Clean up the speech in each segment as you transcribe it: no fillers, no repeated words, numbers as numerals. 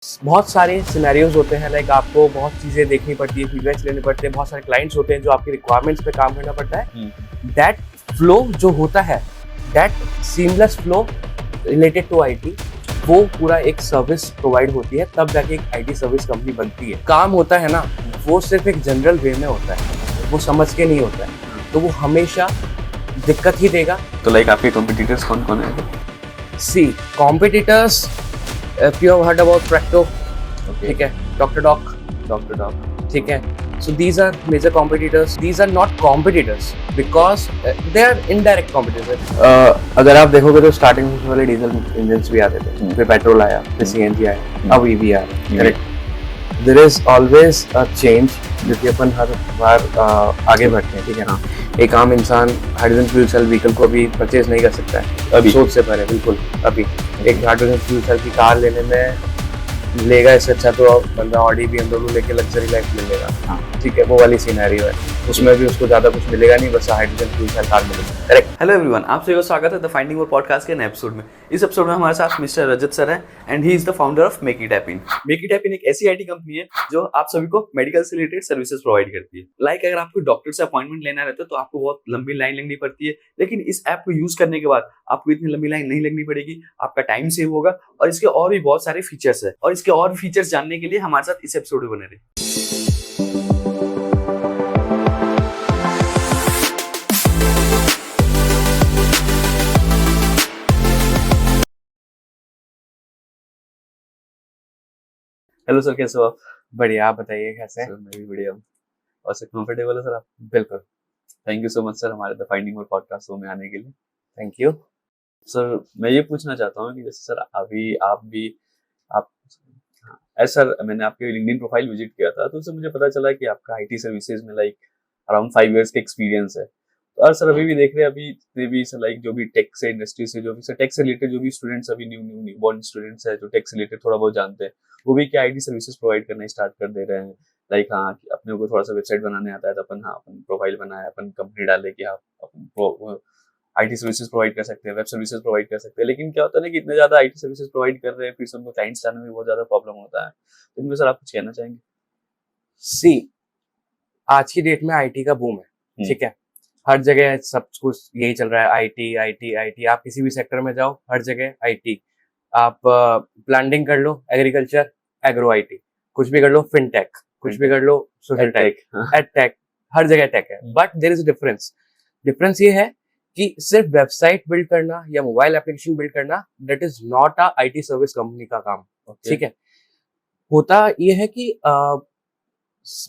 बहुत सारे सिनेरियोज होते हैं, लाइक आपको बहुत चीज़ें देखनी पड़ती है, फीडबैक्स लेने पड़ते हैं, बहुत सारे क्लाइंट्स होते हैं जो आपकी रिक्वायरमेंट्स पे काम करना पड़ता है। दैट फ्लो जो होता है, that seamless flow related to IT, वो पूरा एक सर्विस प्रोवाइड होती है, तब जाके एक आईटी सर्विस कंपनी बनती है। काम होता है ना, वो सिर्फ एक जनरल वे में होता है, वो समझ के नहीं होता है, तो वो हमेशा दिक्कत ही देगा। तो लाइक आपके कॉम्पिटिटर्स कौन कौन है? See competitors, if you have heard about Practo, ठीक है, Dr. Doc, ठीक है, so these are major competitors. These are not competitors because they are indirect competitors. अगर आप देखोगे तो स्टार्टिंग में वाले डीजल इंजन्स भी आते थे, फिर पेट्रोल आया, फिर सीएनजी आया, अब ईवी आ रहा है, correct? There is always a change, जो कि अपन हर बार आगे बढ़ते हैं, ठीक है ना? एक आम इंसान हाइड्रोजन फ्यूल सेल व्हीकल को अभी परचेज नहीं कर सकता है, अभी सोच से पहले, बिल्कुल अभी एक हाइड्रोजन फ्यूल सेल की कार लेने में लेगा इससे अच्छा तो बंदा ऑडी BMW लेके लग्जरी लाइफ ले लेगा। हाँ, ठीक है, वो वाली सिनेरियो है, उसमें भी उसको ज्यादा कुछ मिलेगा नहीं, बस हाइड्रोजन फ्यूल सेल कार मिलेगा, करेक्ट? हेलो एवरीवन, आप सभी का स्वागत है द फाइंडिंग मोर पॉडकास्ट के नए एपिसोड में। इस एपिसोड में हमारे साथ मिस्टर रजत सर हैं and he is the founder of make it happen. Make it happen एक ऐसी आईटी कंपनी है जो आप सभी को मेडिकल से रिलेटेड सर्विसेज प्रोवाइड करती है। लाइक अगर आपको डॉक्टर से अपॉइंटमेंट लेना रहता है तो आपको बहुत लंबी लाइन लगनी पड़ती है, लेकिन इस ऐप को यूज करने के बाद आपको इतनी लंबी लाइन नहीं लगनी पड़ेगी, आपका टाइम सेव होगा और इसके और भी बहुत सारे फीचर्स है। और इसके और फीचर्स जानने के लिए हमारे साथ इस एपिसोड में बने रहे। हेलो सर, कैसे हो आप? बढ़िया, आप बताइए कैसे? सर मैं भी बढ़िया हूँ। और सर कंफर्टेबल है सर आप? बिल्कुल। Thank you so much sir हमारे the finding more podcast show में आने के लिए। Thank you. सर मैं ये पूछना चाहता हूँ कि जैसे सर अभी आप सर मैंने आपके लिंक्डइन प्रोफाइल विजिट किया था तो उससे मुझे पता चला कि आपका आईटी सर्विसेज में लाइक अराउंड 5 इयर्स का एक्सपीरियंस है। तो और सर अभी भी देख रहे हैं, अभी जितने भी सर लाइक जो भी टेक से इंडस्ट्री से जो भी सर टेक से रिलेटेड जो भी स्टूडेंट्स अभी न्यू बॉर्न स्टूडेंट्स है जो टेक से रिलेटेड थोड़ा बहुत जानते हैं, वो भी क्या आईटी सर्विसेज प्रोवाइड करना स्टार्ट कर दे रहे हैं। लाइक हाँ, कि अपने को थोड़ा सा वेबसाइट बनाने आता है तो अपन प्रोफाइल बनाए, अपन कंपनी डाले कि आप अपन आईटी सर्विसेज प्रोवाइड कर सकते हैं, वेब सर्विसेज प्रोवाइड कर सकते हैं। लेकिन क्या होता है ना कि इतने ज्यादा आईटी सर्विसेज प्रोवाइड कर रहे हैं, फिर से उनको क्लाइंट्स लाने में बहुत ज्यादा प्रॉब्लम होता है। तो इनमें सर आप कुछ कहना चाहेंगे? सी आज की डेट में आईटी का बूम है, ठीक है, हर जगह सब कुछ यही चल रहा है, आईटी आईटी आईटी। आप किसी भी सेक्टर में जाओ, हर जगह आईटी। आप प्लांटिंग कर लो, एग्रीकल्चर, एग्रो आईटी, कुछ भी कर लो, फिनटेक, कुछ भी कर लो, सोशल टेक, एडटेक, हर जगह टेक है। But there is a difference ये है कि सिर्फ वेबसाइट बिल्ड करना या मोबाइल एप्लीकेशन बिल्ड करना, that is not a IT service company का काम, ठीक है? होता ये है कि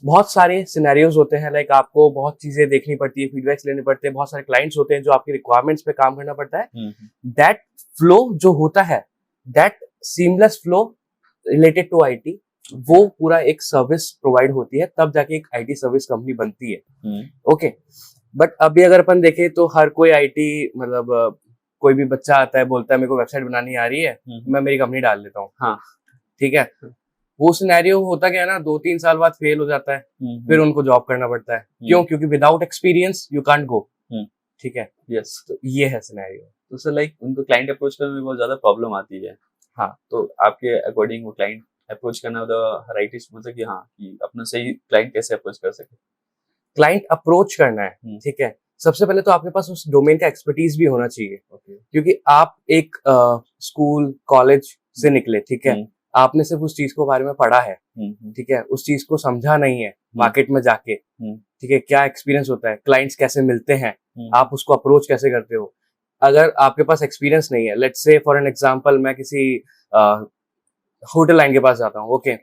बहुत सारे सिनेरियोज होते हैं, लाइक आपको बहुत चीजें देखनी पड़ती है, फीडबैक्स लेने पड़ते हैं, बहुत सारे क्लाइंट्स होते हैं जो आपकी रिक्वायरमेंट्स पे काम करना पड़ता है। दैट फ्लो जो होता है, that seamless flow related to IT, वो पूरा एक सर्विस प्रोवाइड होती है, तब जाके एक आईटी सर्विस कंपनी बनती है। ओके, बट अभी अगर अपन देखें तो हर कोई आईटी, मतलब कोई भी बच्चा आता है, बोलता है मेरे को वेबसाइट बनानी आ रही है, मैं मेरी कंपनी डाल लेता हूँ। हाँ, ठीक है, वो सिनेरियो होता क्या है ना, 2-3 साल बाद फेल हो जाता है, फिर उनको जॉब करना पड़ता है। क्यों? क्योंकि without experience you can't go, ठीक है? यस, तो ये है सिनेरियो। तो सर लाइक उनको क्लाइंट अप्रोच करने में बहुत ज्यादा प्रॉब्लम आती है। हाँ, तो आपके अकॉर्डिंग वो क्लाइंट अप्रोच करना द राइट, मतलब कि हाँ, कि अपना सही क्लाइंट कैसे अप्रोच कर सके? क्लाइंट अप्रोच करना है, ठीक है, सबसे पहले तो आपके पास उस डोमेन का एक्सपर्टीज भी होना चाहिए। क्योंकि आप एक स्कूल कॉलेज से निकले, ठीक है, आपने सिर्फ उस चीज को बारे में पढ़ा है, ठीक है, उस चीज को समझा नहीं है मार्केट में जाके, ठीक है, क्या एक्सपीरियंस होता है, क्लाइंट्स कैसे मिलते हैं, आप उसको अप्रोच कैसे करते हो। अगर आपके पास एक्सपीरियंस नहीं है, let's say for an example, मैं किसी होटल लाइन के पास जाता हूँ, ओके,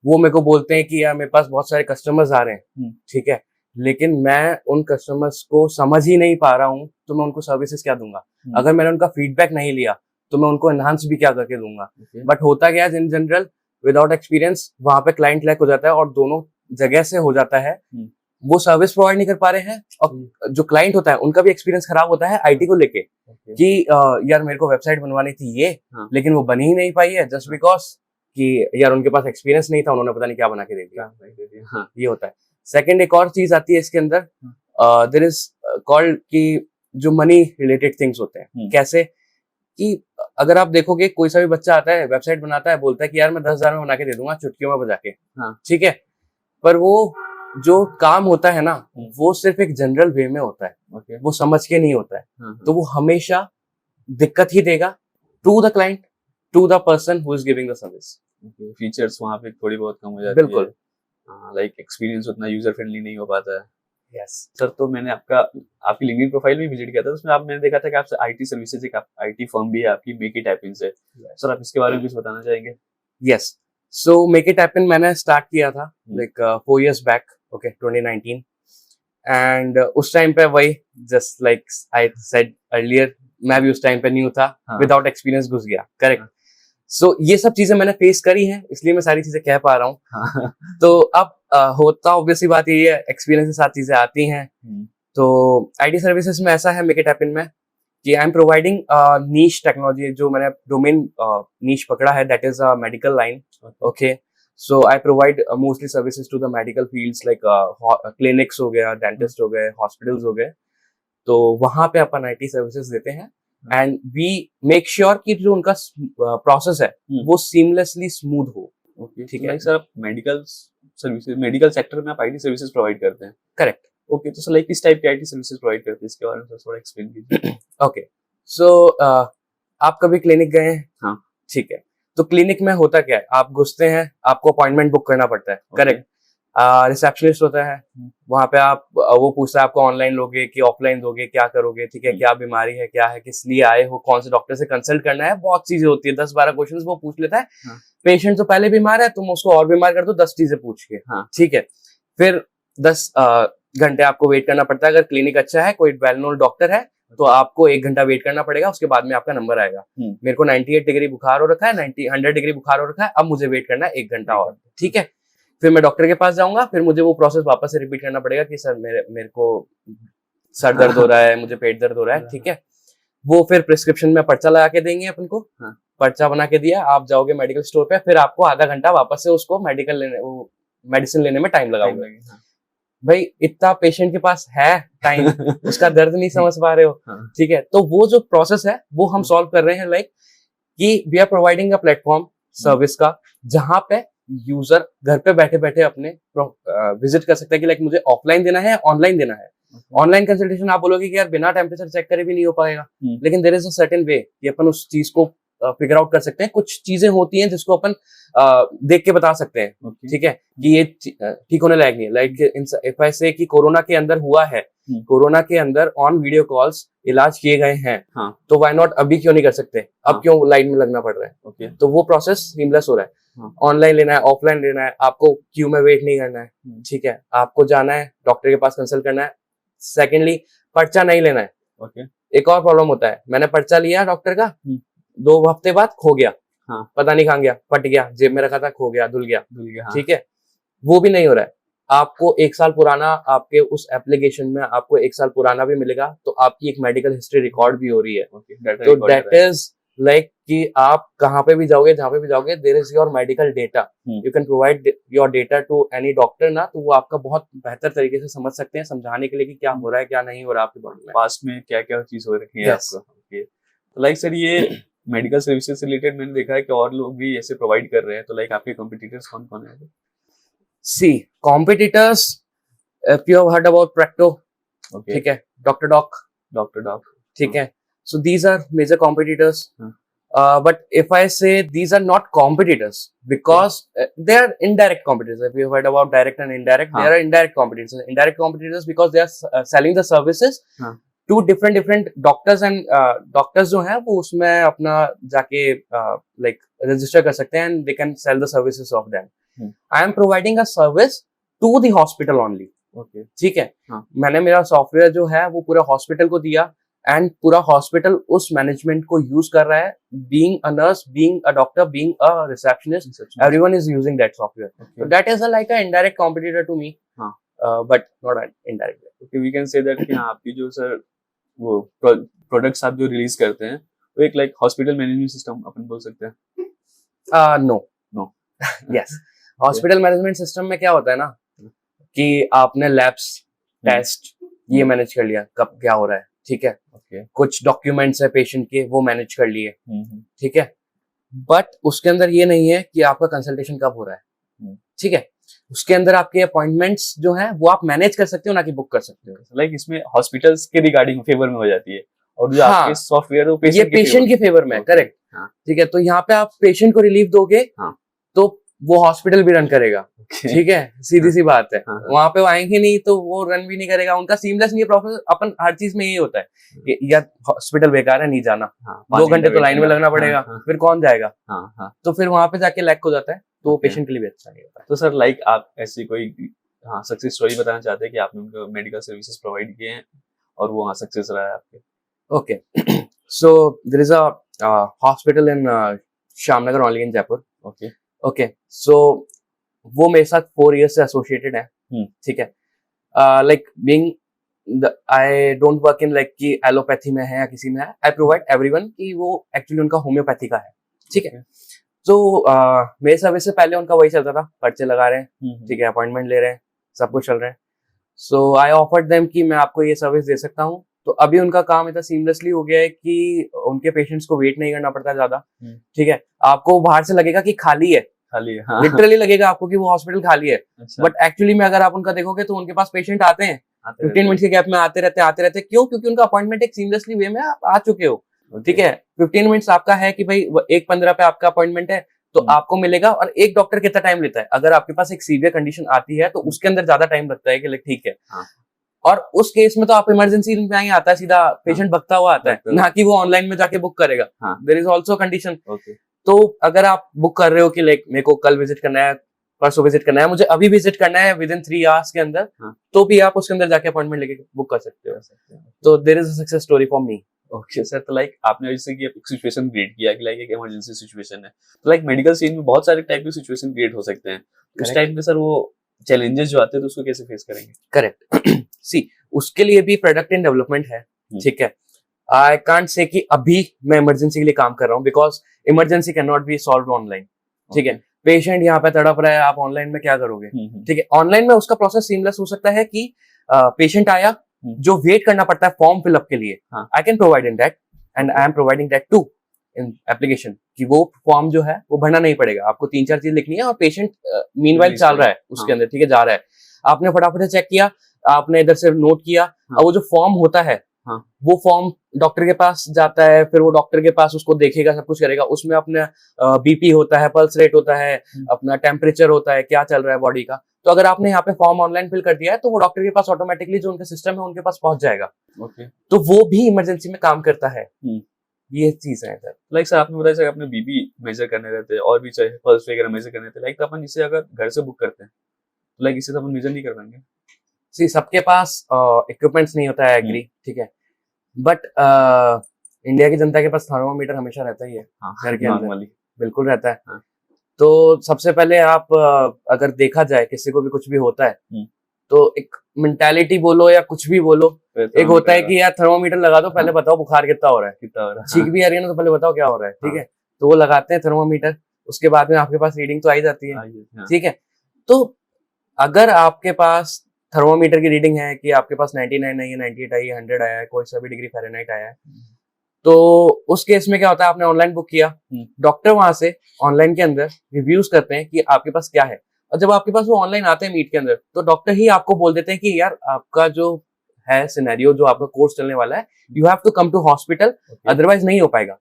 वो मेरे को बोलते हैं कि यार मेरे पास बहुत सारे कस्टमर्स आ रहे हैं, ठीक है, लेकिन मैं उन कस्टमर्स को समझ ही नहीं पा रहा हूँ, तो मैं उनको सर्विसेज क्या दूंगा? अगर मैंने उनका फीडबैक नहीं लिया तो मैं उनको एनहांस भी क्या करके दूंगा? बट होता क्या है, इन जनरल विदाउट एक्सपीरियंस वहां पे क्लाइंट लैक हो जाता है, और दोनों जगह से हो जाता है। वो सर्विस प्रोवाइड नहीं कर पा रहे हैं, और जो क्लाइंट होता है उनका भी एक्सपीरियंस खराब होता है आईटी को लेके, कि यार मेरे को वेबसाइट बनवानी थी ये, लेकिन वो बन ही नहीं पाई है, जस्ट बिकॉज कि यार उनके पास एक्सपीरियंस नहीं था, उन्होंने पता नहीं क्या बना के दे दिया। ये होता है। सेकंड, एक और चीज आती है इसके अंदर, देयर इज कॉल्ड कि जो मनी रिलेटेड थिंग्स होते हैं। कैसे? कि अगर आप देखोगे कोई सा भी बच्चा आता है, वेबसाइट बनाता है, बोलता है कि यार मैं 10,000 में बना के दे दूंगा चुटकियों में बजा के, हाँ। ठीक है, पर वो जो काम होता है ना, वो सिर्फ एक जनरल वे में होता है, ओके। वो समझ के नहीं होता है, हाँ, तो वो हमेशा दिक्कत ही देगा to the client, to the person who is giving the service. Features वहाँ पे थोड़ी बहुत कम हो जाती है। बिल्कुल। लाइक एक्सपीरियंस उतना यूजर फ्रेंडली नहीं हो पाता है। यस सर, तो मैंने आपकी लिंक्डइन प्रोफाइल भी विजिट किया था, उसमें मैंने देखा था कि आपसे आईटी सर्विसेज, एक आईटी फर्म भी है आपकी, मेक इट हैपन से। सर, आप इसके बारे में कुछ बताना चाहेंगे? Yes, so make it happen मैंने स्टार्ट किया था like 4 years back, okay, 2019, and उस टाइम पे वही just like I said earlier, मैं भी उस टाइम पे न्यू था, विदाउट एक्सपीरियंस घुस गया, करेक्ट। सो ये सब चीजें मैंने फेस करी हैं, इसलिए मैं सारी चीजें कह पा रहा हूँ। तो अब होता ऑब्वियसली बात ये है, एक्सपीरियंस के साथ चीजें आती हैं। तो आईटी सर्विसेज में ऐसा है मेक इट हैपन में कि I am providing niche technology, जो मैंने डोमेन नीश पकड़ा है, that is a medical line, okay. So I provide mostly services to the medical fields, like clinics हो गया, डेंटिस्ट हो गए, हॉस्पिटल्स हो गए, तो वहां पे अपन आईटी सर्विसेज देते हैं, एंड वी मेक श्योर कि जो उनका प्रोसेस है वो सीमलेसली स्मूथ हो। ओके, ठीक तो है लाइक सर, आप मेडिकल सर्विसेज, मेडिकल सेक्टर में आप आईटी सर्विसेज प्रोवाइड करते हैं? करेक्ट। ओके, तो सर लाइक किस टाइप की आईटी सर्विसेज प्रोवाइड करते हैं, इसके बारे में सर थोड़ा एक्सप्लेन कीजिए। ओके, सो आप कभी क्लिनिक गए हैं? हाँ। ठीक है, तो क्लिनिक में होता क्या है, आप घुसते हैं, आपको अपॉइंटमेंट बुक करना पड़ता है, करेक्ट। रिसेप्शनिस्ट होता है, वहां पे आप वो पूछता है आपको ऑनलाइन लोगे कि ऑफलाइन दोगे, क्या करोगे, ठीक है, क्या बीमारी है, क्या है, किस लिए आए हो, कौन से डॉक्टर से कंसल्ट करना है, बहुत चीजें होती है, 10-12 क्वेश्चंस वो पूछ लेता है। पेशेंट तो पहले बीमार है, तुम उसको और बीमार कर दो 10 चीजें पूछ के, ठीक है। फिर 10 घंटे आपको वेट करना पड़ता है। अगर क्लिनिक अच्छा है, कोई वेल नोन डॉक्टर है, तो आपको 1 घंटा वेट करना पड़ेगा, उसके बाद में आपका नंबर आएगा। मेरे को 98 डिग्री बुखार हो रखा है, 100 डिग्री बुखार हो रखा है, अब मुझे वेट करना है 1 घंटा और, ठीक है। फिर मैं डॉक्टर के पास जाऊंगा, फिर मुझे वो प्रोसेस वापस से रिपीट करना पड़ेगा कि सर मेरे को सर दर्द हो रहा है, मुझे पेट दर्द हो रहा है, ठीक है। वो फिर प्रिस्क्रिप्शन में पर्चा लगा के देंगे अपन को, पर्चा बना के दिया, आप जाओगे मेडिकल स्टोर पे, फिर आपको आधा घंटा वापस से उसको मेडिसिन लेने में टाइम लगाओगे। भाई इतना पेशेंट के पास है टाइम, उसका दर्द नहीं समझ पा रहे हो, ठीक है। तो वो जो प्रोसेस है वो हम सॉल्व कर रहे हैं, लाइक कि we are providing a platform service का, जहां पे यूजर घर पे बैठे बैठे अपने विजिट कर सकता है कि लाइक मुझे ऑफलाइन देना है, ऑनलाइन देना है। ऑनलाइन कंसल्टेशन आप बोलोगे कि यार बिना टेम्परेचर चेक करे भी नहीं हो पाएगा, लेकिन there is a certain way कि अपन उस चीज को फिगर आउट कर सकते हैं। कुछ चीजें होती हैं जिसको अपन देख के बता सकते हैं, ठीक है, कि ये ठीक होने लायक नहीं है। लाइक इफ आई से कि कोरोना के अंदर हुआ है, कोरोना के अंदर ऑन वीडियो कॉल्स इलाज किए गए हैं, तो व्हाई नॉट अभी क्यों नहीं कर सकते, अब क्यों लाइन में लगना पड़ रहा है। तो वो प्रोसेस सीमलेस हो रहा है। ऑनलाइन लेना है, ऑफलाइन लेना है, आपको क्यू में वेट नहीं करना है, ठीक है, आपको जाना है डॉक्टर के पास कंसल्ट करना है। सेकेंडली, पर्चा नहीं लेना है। एक और प्रॉब्लम होता है, मैंने पर्चा लिया डॉक्टर का, 2 हफ्ते बाद खो गया, पता नहीं कहाँ गया, फट गया, जेब में रखा था, खो गया, धुल गया, ठीक है। वो भी नहीं हो रहा है, आपको 1 साल पुराना, आपके उस एप्लीकेशन में आपको 1 साल पुराना भी मिलेगा, तो आपकी एक मेडिकल हिस्ट्री रिकॉर्ड भी हो रही है। तो दैट इज लाइक कि आप कहाँ पे भी जाओगे, जहाँ पे भी जाओगे, there is your medical data, you can provide your data to any doctor ना, तो वो आपका बहुत बेहतर तरीके से समझ सकते हैं, समझाने के लिए कि क्या हो रहा है, क्या नहीं हो रहा है आपकी बॉडी में, पास में क्या क्या चीज हो रही है आपको। तो लाइक सर, ये मेडिकल सर्विसेज से रिलेटेड मैंने देखा है कि और लोग भी ऐसे प्रोवाइड कर रहे हैं, तो लाइक आपके कॉम्पिटिटर्स कौन कौन है? See competitors, if you have heard about Practo, ठीक है, डॉक्टर डॉक, ठीक है, so these are major competitors. But if I say these are not competitors, because they are indirect competitors. If you heard about direct and indirect, they are indirect competitors. Indirect competitors because they are selling the services to different doctors, and doctors जो हैं वो उसमें अपना जाके like register कर सकते हैं, and they can sell the services of them. I am providing a service to the hospital only. ठीक है, मैंने मेरा सॉफ्टवेयर जो है वो पूरा हॉस्पिटल को दिया, एंड पूरा हॉस्पिटल उस मैनेजमेंट को यूज कर रहा है, being a nurse, being a doctor, being a receptionist, everyone is using that software. So that is like a indirect competitor to me, but not indirect. Okay, we can say that कि आपकी जो sir वो products आप जो release करते हैं वो एक लाइक हॉस्पिटल मैनेजमेंट सिस्टम अपन बोल सकते हैं? No yes, hospital management system में क्या होता है ना कि आपने लैब्स, टेस्ट ये मैनेज कर लिया, कब क्या हो रहा है, ठीक है, ओके। कुछ डॉक्यूमेंट्स है पेशेंट के वो मैनेज कर लिए, हम्म। ठीक है, बट उसके अंदर ये नहीं है कि आपका कंसल्टेशन कब हो रहा है, हम्म। ठीक है, उसके अंदर आपके अपॉइंटमेंट्स जो है वो आप मैनेज कर सकते हो, ना कि बुक कर सकते हो। लाइक इसमें हॉस्पिटल्स के रिगार्डिंग फेवर में हो जाती है, और जो हाँ, आपके सॉफ्टवेयर है वो ये पेशेंट के पेशेंट के फेवर में, Okay. करेक्ट, हाँ। ठीक है, तो यहाँ पे आप पेशेंट को रिलीफ दोगे, हाँ। तो वो हॉस्पिटल भी रन करेगा, Okay. ठीक है, सीधी सी बात है, हाँ, हाँ। वहां पे वो आएंगे नहीं तो वो रन भी नहीं करेगा, उनका सीमलेस नहीं है प्रोसेस। अपन हर चीज में यही होता है कि या हॉस्पिटल बेकार है, नहीं जाना, हाँ, 2 घंटे तो wait लाइन में करना। लगना पड़ेगा, हाँ, फिर कौन जाएगा, हाँ, हाँ। तो फिर वहां पे जाके लैक हो जाता है, तो वो Okay. पेशेंट के लिए भी अच्छा नहीं होता है। तो सर लाइक आप ऐसी कोई सक्सेस स्टोरी बताना चाहते हैं कि आपने उनको मेडिकल सर्विसेज प्रोवाइड किए हैं और वो वहाँ सक्सेस रहा है आपके? Okay. So there is a hospital in Shamnagar only in Jaipur. Okay. Okay. So वो मेरे साथ 4 years से associated है, ठीक है, like being I don't work in like कि एलोपैथी में है या किसी में है, I provide everyone कि वो actually उनका होम्योपैथी का है, ठीक है, तो मेरे सर्विस से पहले उनका वही चलता था, पर्चे लगा रहे हैं, ठीक है, अपॉइंटमेंट ले रहे हैं, सब कुछ चल रहा है, सो आई ऑफर्ड देम कि मैं आपको ये सर्विस दे सकता हूँ। तो अभी उनका काम इतना सीमलेसली हो गया है कि उनके पेशेंट्स को वेट नहीं करना पड़ता ज्यादा, ठीक है, आपको बाहर से लगेगा कि खाली है, खाली है, हाँ। लिटरली लगेगा आपको कि वो हॉस्पिटल खाली है, अच्छा। बट एक्चुअली में अगर आप उनका देखोगे तो उनके पास पेशेंट आते हैं, 15 मिनट के गैप में आते रहते, क्यों? क्योंकि उनका अपॉइंटमेंट एक सीमलेसली वे में आप आ चुके हो, ठीक है, 15 मिनट्स आपका है कि भाई 1:15 पे आपका अपॉइंटमेंट है, तो आपको मिलेगा। और एक डॉक्टर कितना टाइम लेता है, अगर आपके पास एक सीवियर कंडीशन आती है तो उसके अंदर ज्यादा टाइम लगता है कि ठीक है, हाँ। और उस केस में तो आप इमरजेंसी में ही आता है, सीधा पेशेंट भगता हुआ आता है, ना कि वो ऑनलाइन में जाके बुक करेगा, देयर इज ऑल्सो कंडीशन। तो अगर आप बुक कर रहे हो कि लाइक मेरे को कल विजिट करना है, परसों विजिट करना है, मुझे अभी विजिट करना है विद इन 3 आवर्स के अंदर, तो भी आप उसके अंदर जाके अपॉइंटमेंट लेके बुक कर सकते हो। तो there is a success story for me. Okay sir, तो लाइक आपने जैसे कि एक सिचुएशन क्रिएट किया कि लाइक एक इमरजेंसी सिचुएशन है, तो लाइक मेडिकल सीन में बहुत सारे टाइप के सिचुएशन क्रिएट हो सकते हैं, उस टाइम पे सर वो चैलेंजेस जो आते हैं तो उसको कैसे फेस करेंगे? करेक्ट, सी उसके लिए भी प्रोडक्ट इन डेवलपमेंट है, ठीक है, आई कांट से कि अभी मैं इमरजेंसी के लिए काम कर रहा हूँ, because emergency can not be solve online, ठीक है, पेशेंट यहाँ पे तड़प रहा है, आप ऑनलाइन में क्या करोगे, ठीक है, ऑनलाइन में उसका प्रोसेस सीमलेस हो सकता है कि पेशेंट आया, जो वेट करना पड़ता है फॉर्म फिलअप के लिए, I can provide in that and I am providing that to in application, कि वो फॉर्म जो है वो भरना नहीं पड़ेगा, आपको 3-4 चीज लिखनी है और पेशेंट मीनवाइल चल रहा है उसके अंदर, ठीक है, जा रहा है, आपने फटाफट से चेक किया, आपने इधर से नोट किया, और वो जो फॉर्म होता है वो फॉर्म डॉक्टर के पास जाता है, फिर वो डॉक्टर के पास उसको देखेगा, सब कुछ करेगा, उसमें अपना बीपी होता है, पल्स रेट होता है, अपना टेम्परेचर होता है, क्या चल रहा है बॉडी का, तो अगर आपने यहाँ पे फॉर्म ऑनलाइन फिल कर दिया है तो वो डॉक्टर के पास ऑटोमेटिकली जो उनका सिस्टम है उनके पास पहुंच जाएगा। तो वो भी इमरजेंसी में काम करता है, ये चीज है सर। लाइक सर आपने बताया सर अपने बीपी मेजर करने रहते हैं और भी चाहे पल्स वगैरह मेजर करने रहते हैं, लाइक अपन इसे अगर घर से बुक करते हैं तो लाइक इसे तो अपन मेजर नहीं कर पाएंगे। सी सबके पास इक्विपमेंट्स नहीं होता है, एग्री, ठीक है, बट इंडिया की जनता के पास थर्मोमीटर हमेशा रहता ही है घर के अंदर, बिल्कुल रहता है। तो सबसे पहले आप अगर देखा जाए किसी को भी कुछ भी होता है तो एक मेंटालिटी बोलो या कुछ भी बोलो, एक होता है कि यार थर्मोमीटर लगा दो, पहले बताओ बुखार कितना हो रहा है, छींक भी आ रही है ना तो पहले बताओ क्या हो रहा है, ठीक है, तो वो लगाते हैं थर्मोमीटर, उसके बाद में आपके पास रीडिंग तो आ ही जाती है, ठीक है। तो अगर आपके पास थर्मोमीटर की रीडिंग है कि आपके पास 99 आई है, 98 आई है, 100 आया है, कोई सा भी डिग्री फ़ारेनहाइट आया है, तो उस केस में क्या होता है, आपने ऑनलाइन बुक किया, डॉक्टर वहां से ऑनलाइन के अंदर रिव्यूज करते हैं कि आपके पास क्या है, और जब आपके पास वो ऑनलाइन आते हैं मीट के अंदर, तो डॉक्टर ही आपको बोल देते हैं कि यार आपका जो है सिनेरियो, जो आपका कोर्स चलने वाला है, you have to come to hospital, otherwise नहीं हो पाएगा।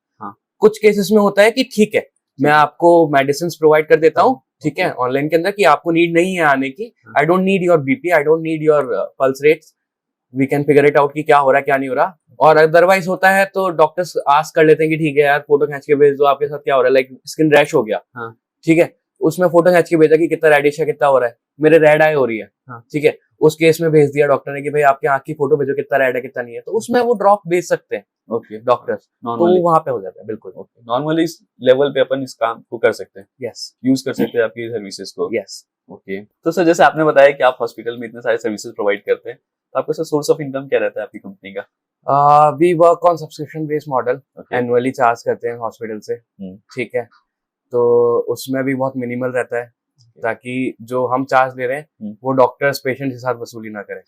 कुछ केसेस में होता है कि ठीक है मैं आपको मेडिसिन प्रोवाइड कर देता हूँ, ठीक है, ऑनलाइन के अंदर, कि आपको नीड नहीं है आने की, I don't need your BP, I don't need your pulse rates, we can figure it out कि क्या हो रहा है क्या नहीं हो रहा। और अदरवाइज होता है तो डॉक्टर्स आस्क कर लेते हैं कि ठीक है यार फोटो खींच के भेज दो, आपके साथ क्या हो रहा है, लाइक स्किन रैश हो गया, ठीक है, उसमें फोटो खींच के भेजा कि कितना रेडिश है, कितना हो रहा है, मेरे रेड आई हो रही है, ठीक है, उस केस में भेज दिया डॉक्टर ने कि भाई आपके आंख की फोटो भेजो, कितना रेड है कितना नहीं है, तो उसमें वो ड्रॉप भेज सकते हैं डॉक्टर्स, तो वहां पे हो जाता है। बिल्कुल नॉर्मली इस लेवल पे अपन इस काम को कर सकते हैं, यस, यूज कर सकते हैं आपकी सर्विसेज को, यस। ओके, तो सर जैसे आपने बताया कि आप हॉस्पिटल में इतने सारे सर्विसेज प्रोवाइड करते हैं, तो आपका सर सोर्स ऑफ इनकम क्या रहता है आपकी कंपनी का? We work on subscription based model, annually charge करते हैं हॉस्पिटल से, ठीक है, तो उसमें भी बहुत मिनिमल रहता है, ताकि जो हम चार्ज ले रहे हैं वो डॉक्टर्स पेशेंट के साथ वसूली ना करें,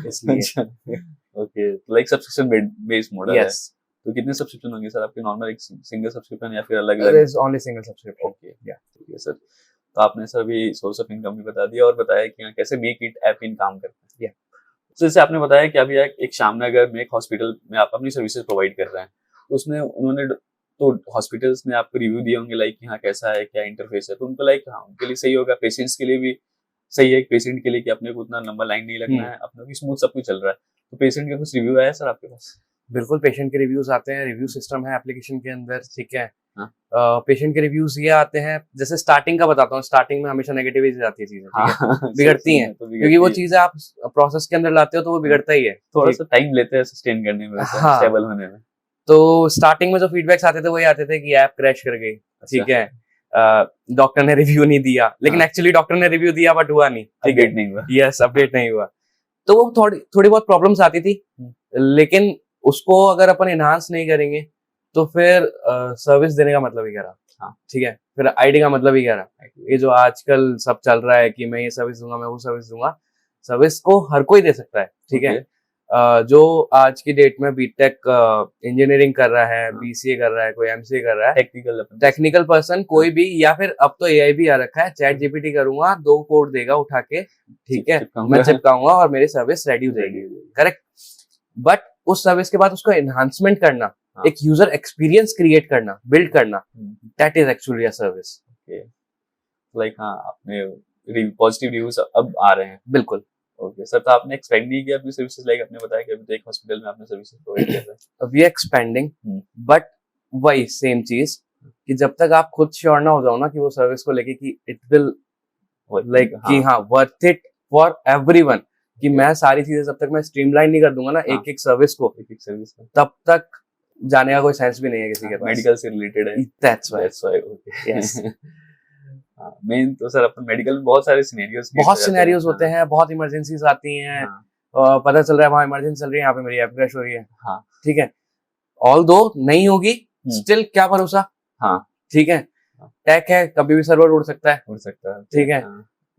इसलिए। Okay, like subscription based model है। यस, तो कितने सब्सक्रिप्शन होंगे सर आपके, नॉर्मल एक सिंगल सब्सक्रिप्शन या फिर अलग देयर अलग? Is only single subscription. Okay, या ठीक है सर। तो आपने सर अभी सोर्स ऑफ इनकम भी बता दिया और बताया कि हाँ कैसे मेक इट ऐप इन काम करता है। या तो जैसे आपने बताया कि अभी एक श्यामनगर में एक हॉस्पिटल में आप अपनी सर्विसेज प्रोवाइड कर रहे हैं, तो उसमें उन्होंने तो हॉस्पिटल्स ने आपको रिव्यू दिए होंगे लाइक कि हाँ कैसा है, क्या इंटरफेस है, तो उनको लाइक हाँ उनके लिए सही होगा, पेशेंट्स के लिए भी सही है, एक पेशेंट के लिए कि अपने को उतना लंबा लाइन नहीं लगना है, अपने को स्मूथ सब कुछ चल रहा है। तो पेशेंट का कुछ रिव्यू आया सर आपके पास? बिल्कुल, पेशेंट के रिव्यूज आते हैं, रिव्यू सिस्टम है एप्लीकेशन के अंदर, ठीक है। हाँ। पेशेंट के रिव्यूज ये आते हैं, जैसे स्टार्टिंग का बताता हूँ, स्टार्टिंग में हमेशा नेगेटिव ही आती है चीजें, ठीक है, हाँ, बिगड़ती हैं, तो क्योंकि वो बिगड़ती है। चीजें आप प्रोसेस के अंदर लाते हो तो वो बिगड़ता ही है। थोड़ा ठीक। सा टाइम लेते हैं सस्टेन करने में, हाँ। स्टेबल होने में। तो स्टार्टिंग में जो फीडबैक्स आते थे वही आते थे कि ऐप क्रैश कर गई, ठीक है, डॉक्टर ने रिव्यू नहीं दिया, लेकिन हाँ। एक्चुअली डॉक्टर ने रिव्यू दिया बट हुआ नहीं, ठीक है, अपडेट नहीं हुआ। यस, अपडेट नहीं हुआ। तो वो थोड़ी बहुत प्रॉब्लम्स आती थी, लेकिन उसको अगर अपन एनहांस नहीं करेंगे तो फिर सर्विस देने का मतलब ही क्या रहा। हाँ। ठीक है, फिर आईटी का मतलब ही क्या रहा। ये जो आजकल सब चल रहा है कि मैं ये सर्विस दूंगा, मैं वो सर्विस दूंगा, सर्विस को हर कोई दे सकता है, ठीक है। जो आज की डेट में बीटेक इंजीनियरिंग कर रहा है, बीसीए कर रहा है, कोई एमसीए कर रहा है, टेक्निकल पर्सन कोई भी, या फिर अब तो एआई भी आ रखा है, चैट जीपीटी करूंगा, 2 कोड देगा उठा के, ठीक है, मैं चिपकाऊंगा और मेरी सर्विस रेडी हो जाएगी, करेक्ट। बट उस सर्विस के बाद उसको एनहांसमेंट करना, एक यूजर एक्सपीरियंस क्रिएट करना, बिल्ड करना, that is actually a service. Like हाँ, आपने पॉजिटिव रिव्यूज अब आ रहे हैं। बिल्कुल। ओके सर, तो आपने एक्सपेंड नहीं किया अपनी सर्विसेज, लाइक आपने बताया कि अभी तो एक हॉस्पिटल में आपने सर्विसेज प्रोवाइड कर रहे हैं। वी आर एक्सपेंडिंग, बट वही सेम चीज कि जब तक आप खुद श्योर ना हो जाओ ना कि वो सर्विस को लेके कि इट विल लाइक कि हाँ वर्थ इट फॉर एवरीवन, कि मैं सारी चीजें जब तक मैं स्ट्रीमलाइन नहीं कर दूंगा ना एक एक सर्विस को, तब तक जाने का कोई सेंस भी नहीं है किसी के पास। मेडिकल से रिलेटेड है, that's why. Okay, yes. Main तो सर अपन मेडिकल में बहुत सारे सिनेरियोज होते हैं, बहुत इमरजेंसीज आती हैं, पता चल रहा है वहां इमरजेंसी चल रही है, यहाँ पे मेरी ऐप क्रैश हो रही है, ठीक है, ऑल्दो नहीं होगी, स्टिल क्या भरोसा, ठीक है, टेक है, कभी भी सर्वर उड़ सकता है, ठीक है,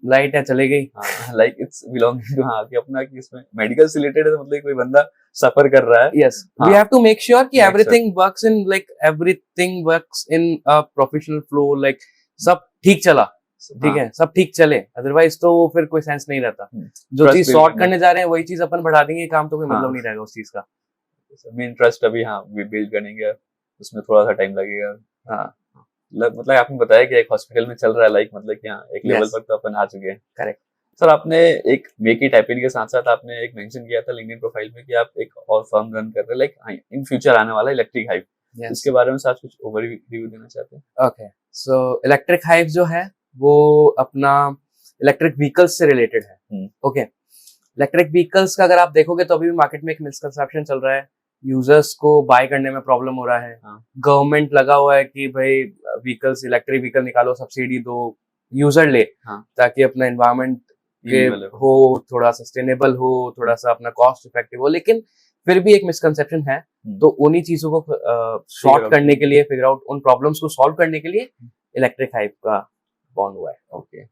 लाइट है चले गई, लाइक इट्स बिलोंगिंग टू कि अपना कि इसमें मेडिकल से रिलेटेड है, मतलब कोई बंदा सफर कर रहा है, yes, we have to make sure कि everything works in everything works in a professional flow, like सब ठीक चला, ठीक है, सब ठीक चले, अदरवाइज तो फिर कोई सेंस नहीं रहता। जो चीज सॉर्ट करने जा रहे हैं वही चीज अपन बढ़ा देंगे, काम तो कोई मतलब नहीं रहेगा उस चीज का। मेन ट्रस्ट अभी वी बिल्ड करेंगे, उसमें थोड़ा सा टाइम लगेगा। मतलब आपने बताया कि एक हॉस्पिटल में चल रहा है, लाइक मतलब कि हाँ एक लेवल पर तो अपन आ चुके हैं। करेक्ट सर, आपने एक मेक इट हैपन के साथ साथ आपने एक मेंशन किया था लिंक्डइन प्रोफाइल में कि आप एक और फर्म रन कर रहे हैं, लाइक इन फ्यूचर आने वाला इलेक्ट्रिक हाइव, इसके बारे में साथ कुछ ओवरव्यू देना चाहते हैं? ओके, सो इलेक्ट्रिक हाइव जो है वो अपना इलेक्ट्रिक व्हीकल्स से रिलेटेड है। ओके, इलेक्ट्रिक व्हीकल्स का अगर आप देखोगे तो अभी भी मार्केट में एक मिसकंसेप्शन चल रहा है, यूजर्स को बाय करने में प्रॉब्लम हो रहा है। गवर्नमेंट लगा हुआ है कि भाई व्हीकल्स, इलेक्ट्रिक व्हीकल निकालो, सब्सिडी दो, यूजर ले, ताकि अपना एनवायरमेंट के हो, थोड़ा सस्टेनेबल हो, थोड़ा सा अपना कॉस्ट इफेक्टिव हो, लेकिन फिर भी एक मिसकंसेप्शन है। तो उन्हीं चीजों को सॉर्ट करने के लिए, फिगर आउट उन प्रॉब्लम्स को सॉल्व करने के लिए इलेक्ट्रिक हाइव का बॉर्न हुआ है। ओके,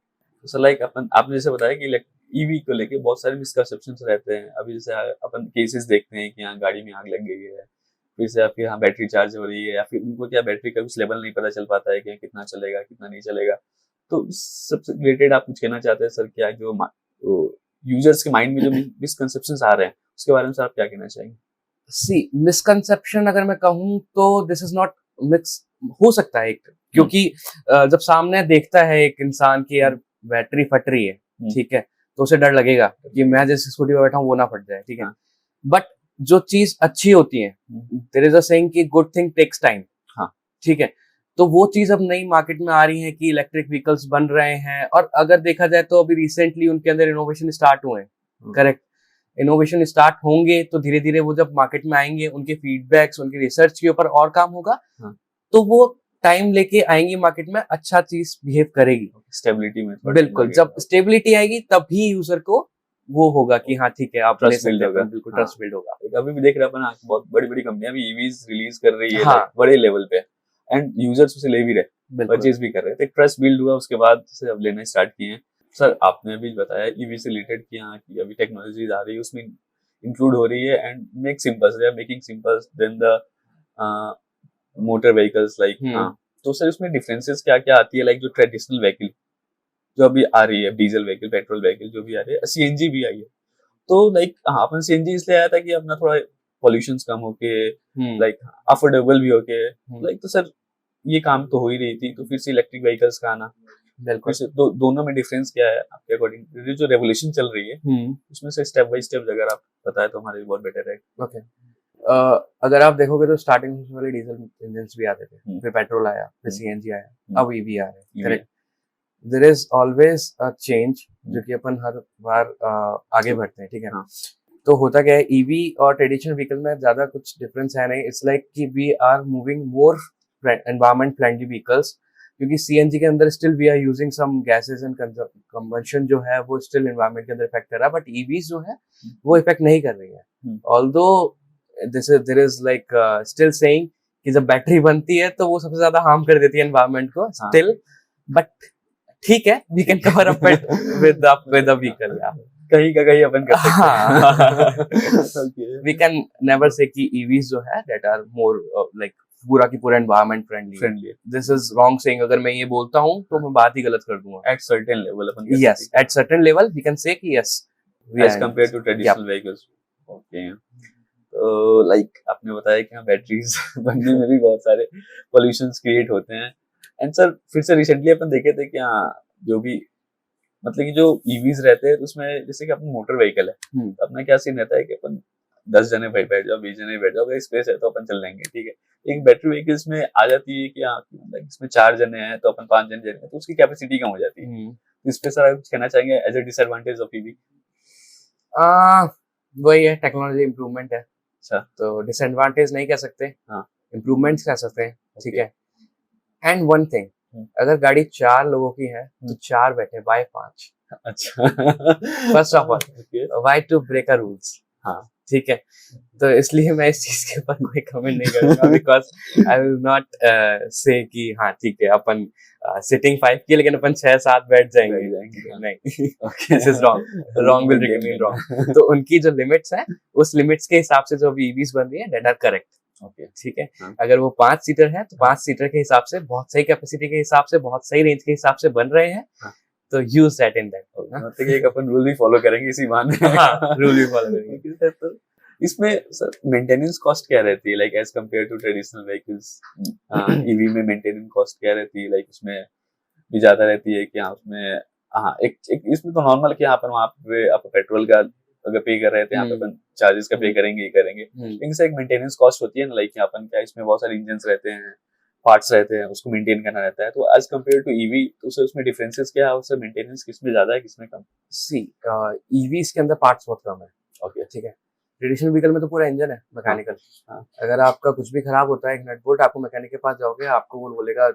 सो लाइक आपने जैसे बताया कि ईवी को लेके बहुत सारे मिसकंसेप्शंस रहते हैं। अभी जैसे अपन केसेस देखते हैं कि यहाँ गाड़ी में आग लग गई है, फिर से आपके यहाँ बैटरी चार्ज हो रही है, या फिर उनको क्या बैटरी का कुछ लेवल नहीं पता चल पाता है कि कितना चलेगा कितना नहीं चलेगा। तो सबसे रिलेटेड आप कुछ कहना चाहते हैं सर, क्या जो यूजर्स के माइंड में जो मिसकंसेप्शंस आ रहे हैं उसके बारे में सर आप क्या कहना चाहेंगे? सी, मिसकंसेप्शन अगर मैं कहूँ तो दिस इज नॉट मिक्स, हो सकता है एक, क्योंकि जब सामने देखता है एक इंसान की यार बैटरी फट रही है, ठीक है, तो उसे डर लगेगा कि मैं जिस स्कूटी पे बैठा हूँ वो ना फट जाए, ठीक है। बट जो चीज अच्छी होती है, देयर इज अ सेइंग कि गुड थिंग टेक्स टाइम, ठीक है, तो वो चीज अब नई मार्केट में आ रही है कि इलेक्ट्रिक व्हीकल्स बन रहे हैं, और अगर देखा जाए तो अभी रिसेंटली उनके अंदर इनोवेशन स्टार्ट हुए हैं, करेक्ट, इनोवेशन स्टार्ट होंगे तो धीरे धीरे वो जब मार्केट में आएंगे, उनके फीडबैक्स, उनकी रिसर्च के ऊपर और काम होगा, तो वो टाइम लेके आएंगी मार्केट में, अच्छा चीज बिहेव करेगी स्टेबिलिटी में। बिल्कुल, जब स्टेबिलिटी आएगी तभी यूजर को वो होगा कि हाँ ठीक है, आप ले सकते हैं, बिल्कुल ट्रस्ट बिल्ड होगा। अभी भी देख रहे हैं अपन, बहुत बड़ी बड़ी कंपनियां भी ईवीज रिलीज कर रही है बड़े लेवल पे, एंड यूजर्स उसे ले भी रहे, परचेज भी कर रहे हैं, तो ट्रस्ट बिल्ड हुआ, उसके बाद से अब लेना स्टार्ट किए हैं। सर, आपने अभी बताया ईवी से रिलेटेड कि हाँ कि अभी टेक्नोलॉजीज आ रही है, उसमें इंक्लूड हो रही है and make simple, they are making simple then the motor vehicles like. हाँ, तो सर इसमें डिफरेंसेस क्या क्या आती है, लाइक जो ट्रेडिशनल व्हीकल जो अभी आ रही है, डीजल व्हीकल, पेट्रोल व्हीकल जो भी आ रही है, सीएनजी भी आई है, तो लाइक हाँ अपन सीएनजी इसलिए आया था कि अपना थोड़ा पॉल्यूशन कम होके, लाइक अफोर्डेबल भी होके, लाइक तो सर ये काम तो हो ही रही थी, तो फिर से इलेक्ट्रिक व्हीकल्स का आना, बिल्कुल से दोनों में डिफरेंस क्या है आपके अकॉर्डिंग, जो रेवोल्यूशन चल रही है उसमें से स्टेप बाय स्टेप अगर आप बताए तो हमारे लिए बहुत बेटर है। ओके, अगर आप देखोगे तो स्टार्टिंग में वाले डीजल इंजन्स भी आते थे, फिर पेट्रोल आया, फिर सीएनजी आया, अब ईवी आ रहे हैं, correct. There is always a change, जो कि अपन हर बार आगे बढ़ते हैं, ठीक है। तो होता क्या है, ईवी और ट्रेडिशनल व्हीकल में ज्यादा कुछ डिफरेंस है नहीं। इट्स लाइक कि we are moving more environment friendly vehicles, क्योंकि सीएनजी के अंदर still we are using some gases and combustion जो है वो स्टिल एनवायरमेंट के अंदर इफेक्ट कर रहा है, बट ईवीज जो है वो इफेक्ट नहीं कर रही है। Although there is like still saying कि जब बैटरी बनती है तो वो सबसे ज्यादा हार्म कर देती है एनवायरमेंट को स्टिल, बट ठीक है, we can cover up it with a vehicle, या कहीं का कहीं अपन कर सकते हैं। वी कैन नेवर से कि ईवीज जो है दैट आर मोर लाइक पूरा की पूरा environment friendly. This is wrong saying, अगर मैं ये बोलता हूँ तो मैं बात ही गलत कर दूंगा। एट सर्टेन लेवल अपन, yes, at certain level we can say कि yes as compare to traditional vehicles. Okay, तो लाइक आपने बताया कि बैटरीज बनने में भी बहुत सारे पॉल्यूशंस क्रिएट होते हैं, एंड सर फिर से रिसेंटली अपन देखे थे कि जो भी मतलब कि जो ईवीज रहते हैं उसमें जैसे कि अपना मोटर व्हीकल है, तो अपना क्या सीन रहता है कि अपन 10 जने भाई बैठ जाओ, 20 जने बैठ जाओ, अगर स्पेस है तो अपन चल लेंगे, ठीक है। एक बैटरी व्हीकल्स में आ जाती है कि मतलब इसमें 4 जने हैं तो अपन 5 जने जाएंगे, तो उसकी कैपेसिटी कम हो जाती है। इस पे सर कुछ कहना चाहेंगे as a disadvantage of EV? वही है, टेक्नोलॉजी इंप्रूवमेंट है। अच्छा, तो डिसएडवांटेज नहीं कह सकते, इंप्रूवमेंट्स कह सकते हैं, ठीक है। एंड वन थिंग, अगर गाड़ी 4 लोगों की है तो 4 बैठे, बाय 5। अच्छा, first of all why to break a rules, हाँ ठीक है। तो इसलिए मैं इस चीज के ऊपर कोई कमेंट नहीं करूंगा, बिकॉज आई विल नॉट से कि हाँ ठीक है अपन सिटिंग 5 की लेकिन अपन 6-7 बैठ जाएंगे, नहीं, this is wrong will remain wrong. तो उनकी जो लिमिट्स है उस लिमिट्स के हिसाब से जो अभी ईवीज बन रही है दैट आर करेक्ट, ओके ठीक है। अगर वो 5 सीटर है तो 5 सीटर के हिसाब से, बहुत सही कैपेसिटी के हिसाब से, बहुत सही रेंज के हिसाब से बन रहे हैं, तो यूज दैट इन दैट, मतलब एक अपन रूल भी फॉलो करेंगे इसी बहाने। हाँ, रूल भी फॉलो करेंगे। तो इसमें सर मेंटेनेंस कॉस्ट क्या रहती है, like as compare to traditional vehicles? EV में मेंटेनेंस कॉस्ट क्या रहती है, लाइक उसमें भी ज्यादा रहती है कि उसमें एक इसमें तो नॉर्मल कि अपन वहाँ पे आप पेट्रोल का अगर पे कर रहे थे, यहाँ पे अपन चार्जेस का पे करेंगे ही करेंगे, लेकिन सर एक मेंटेनेंस कॉस्ट होती है ना, लाइक अपन क्या इसमें बहुत सारे इंजन रहते हैं, पार्ट्स रहते हैं, उसको मेंटेन करना रहता है, तो एज कंपेयर टू ईवी तो सर उसमें डिफरेंसेस क्या है, उससे मेंटेनेंस किसमें ज्यादा है किसमें कम? सी ईवीज के अंदर पार्ट्स बहुत कम है, ओके ठीक है। ट्रेडिशनल व्हीकल में तो पूरा इंजन है मैकेनिकल, अगर आपका कुछ भी खराब होता है, एक नट बोल्ट, आपको मैकेनिक के पास जाओगे, आपको वो बोलेगा,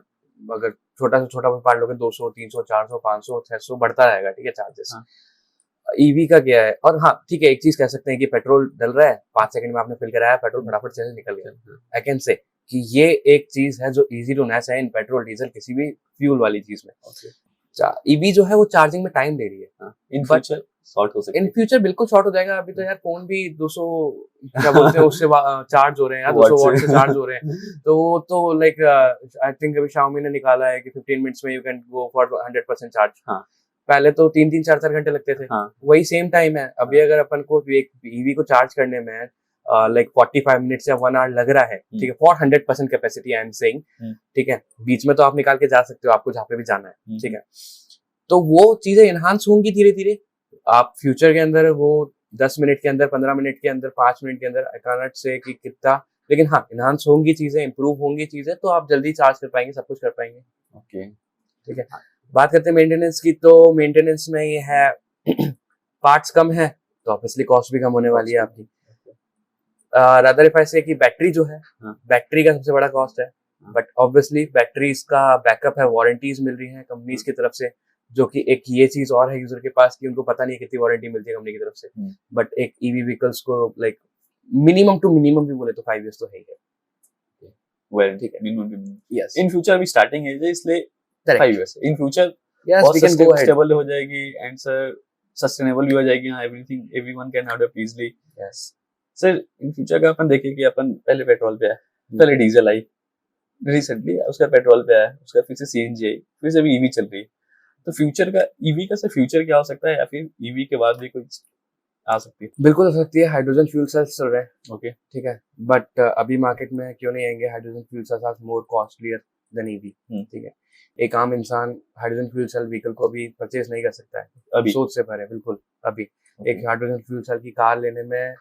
अगर छोटा से छोटा पार्ट लोगे 200, 300, 400, 500, 600 बढ़ता रहेगा, ठीक है, चार्जेस। ईवी का क्या है, और हाँ ठीक है, एक चीज कह सकते हैं कि पेट्रोल डल रहा है, 5 सेकंड में आपने फिल कराया, पेट्रोल फटाफट से निकल गया। आई कैन से कि ये एक चीज है जो इजी टू मैच है इन पेट्रोल डीजल किसी भी फ्यूल वाली चीज में। ईवी जो है वो चार्जिंग में टाइम ले रही है, इन फ्यूचर शॉर्ट हो सकता है, इन फ्यूचर बिल्कुल शॉर्ट हो जाएगा। अभी तो यार फोन भी 200 क्या बोलते हैं उससे चार्ज हो रहे हैं, 200 वाट से चार्ज हो रहे हैं, तो वो तो लाइक आई थिंक अभी Xiaomi ने निकाला है कि 15 मिनट्स में you can go for 100% charge. पहले तो 3-3, 4-4 घंटे लगते थे, वही सेम टाइम है अभी। अगर अपन को एक ईवी को चार्ज करने में लाइक 45 मिनट्स या 1 आवर लग रहा है, ठीक है, for 100% capacity I am saying, ठीक है, बीच में तो आप निकाल के जा सकते हो आपको जहाँ पे भी जाना है, ठीक है। तो वो चीजें एनहांस होंगी धीरे धीरे, आप फ्यूचर के अंदर वो 10 मिनट के अंदर, 15 मिनट के अंदर, 5 मिनट के अंदर, आई कैन नॉट से कि कितना, लेकिन हाँ एनहांस होंगी चीजें, इंप्रूव होंगी चीजें, तो आप जल्दी चार्ज कर पाएंगे, सब कुछ कर पाएंगे, ओके ठीक है। बात करते हैं मेंटेनेंस की, तो मेंटेनेंस में ये है पार्ट्स कम है तो ऑब्वियसली कॉस्ट भी कम होने वाली है आपकी। रादर इफ आई से कि बैटरी जो है, बैटरी का सबसे बड़ा कॉस्ट है, बट ऑब्वियसली बैटरीज का बैकअप है, वारंटीज मिल रही है कंपनीज की तरफ से, जो कि एक ये चीज और है यूजर के पास कि उनको पता नहीं कितनी वारंटी मिलती है कंपनी की तरफ से, बट एक ईवी व्हीकल्स को लाइक मिनिमम टू मिनिमम भी बोले तो 5 इयर्स तो है ही है, ठीक है, मिनिमम। यस, इन फ्यूचर अभी स्टार्टिंग है इसलिए 5 years, in future yes we can go ahead, stable हो जाएगी, एंड सर सस्टेनेबल भी हो जाएगी, हाँ everything everyone can adopt easily. Yes. Sir in future का अपन देखें कि अपन पहले पेट्रोल पे आए, पहले डीजल आई, रिसेंटली उसका पेट्रोल पे आया, उसका फिर से सीएनजी आई, फिर से अभी ईवी चल रही है। तो फ्यूचर का ईवी का सर फ्यूचर क्या हो सकता है, या फिर ईवी के बाद भी कुछ आ सकती है? बिल्कुल हो सकती है। हाइड्रोजन फ्यूल सेल्स चल रहे हैं, ओके। ठीक है, बट अभी मार्केट में क्यों नहीं आएंगे? Hydrogen fuel cells are more costlier than EV, ठीक है। एक आम इंसान हाइड्रोजन फ्यूल सेल व्हीकल को अभी परचेज नहीं कर सकता है अभी सोच से परे, बिल्कुल अभी। एक हाइड्रोजन फ्यूल सेल की कार लेने में